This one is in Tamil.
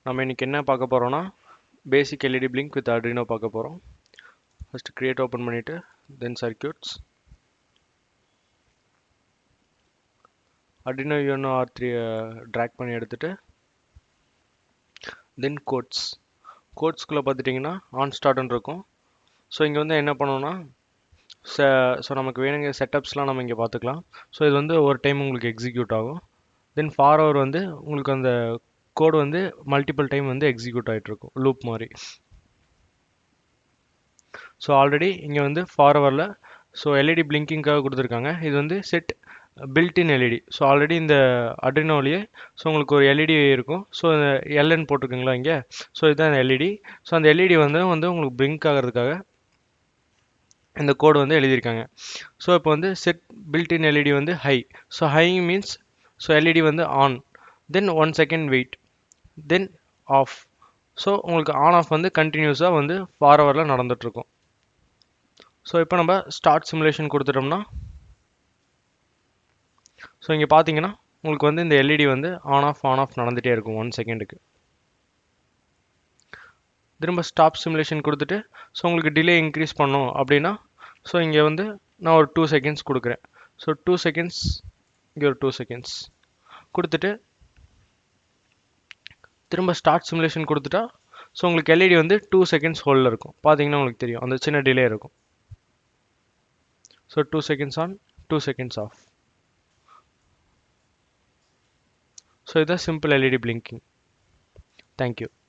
நம்ம இன்னைக்கு என்ன பார்க்க போகிறோம்னா பேசிக் எல்இடி பிளிங்க் வித் அட்ரினோ பார்க்க போகிறோம். ஃபஸ்ட்டு கிரியேட் ஓப்பன் பண்ணிவிட்டு தென் சர்க்யூட்ஸ், அட்ரினோ யூனோ R3 ட்ராக் பண்ணி எடுத்துகிட்டு தென் கோட்ஸ்குள்ளே பார்த்துட்டிங்கன்னா ஆன் ஸ்டார்ட்னு இருக்கும். ஸோ இங்கே வந்து என்ன பண்ணணும்னா ஸோ நமக்கு வேணுங்கிற செட்டப்ஸ்லாம் நம்ம இங்கே பார்த்துக்கலாம். ஸோ இது வந்து ஒரு டைம் உங்களுக்கு எக்ஸிக்யூட் ஆகும். தென் ஃபார்வர் வந்து உங்களுக்கு அந்த கோடு வந்து மல்டிபிள் டைம் வந்து எக்ஸிக்யூட் ஆகிட்ருக்கும் லூப் மாதிரி. ஸோ ஆல்ரெடி இங்கே வந்து ஃபார்வரில் ஸோ எல்இடி பிளிங்கிங்காக கொடுத்துருக்காங்க. இது வந்து set built in LED. So already இந்த அட்ரினோலேயே ஸோ உங்களுக்கு ஒரு எல்இடி இருக்கும். ஸோ எல்என் போட்டிருக்குங்களா இங்கே. ஸோ இதுதான் எல்இடி. ஸோ அந்த எல்இடி வந்து உங்களுக்கு பிளிங்க் ஆகிறதுக்காக இந்த கோடு வந்து எழுதியிருக்காங்க. ஸோ இப்போ வந்து செட் பில்ட்இன் எல்இடி வந்து high. So high means so LED வந்து on, then 1 second wait, then off. So உங்களுக்கு ஆன் ஆஃப் வந்து கண்டினியூஸாக வந்து ஃபார்வரில் நடந்துகிட்ருக்கும். ஸோ இப்போ நம்ம ஸ்டார்ட் சிமுலேஷன் கொடுத்துட்டோம்னா ஸோ இங்கே பார்த்தீங்கன்னா உங்களுக்கு வந்து இந்த எல்இடி வந்து ஆன் ஆஃப் நடந்துகிட்டே இருக்கும் 1 செகண்டுக்கு. திரும்ப ஸ்டாப் சிமுலேஷன் கொடுத்துட்டு ஸோ உங்களுக்கு டிலே இன்க்ரீஸ் பண்ணோம் அப்படின்னா ஸோ இங்கே வந்து நான் ஒரு 2 செகண்ட்ஸ் கொடுக்குறேன். ஸோ 2 செகண்ட்ஸ், இங்கே ஒரு 2 செகண்ட்ஸ் கொடுத்துட்டு திரும்ப ஸ்டார்ட் சிமுலேஷன் கொடுத்துட்டா ஸோ உங்களுக்கு எல்இடி வந்து 2 செகண்ட்ஸ் ஹோல்டில் இருக்கும். பார்த்தீங்கன்னா உங்களுக்கு தெரியும் அந்த சின்ன டிலே இருக்கும். So 2 seconds on, 2 seconds off. So இதுதான் சிம்பிள் எல்இடி பிளிங்கிங். தேங்க்யூ.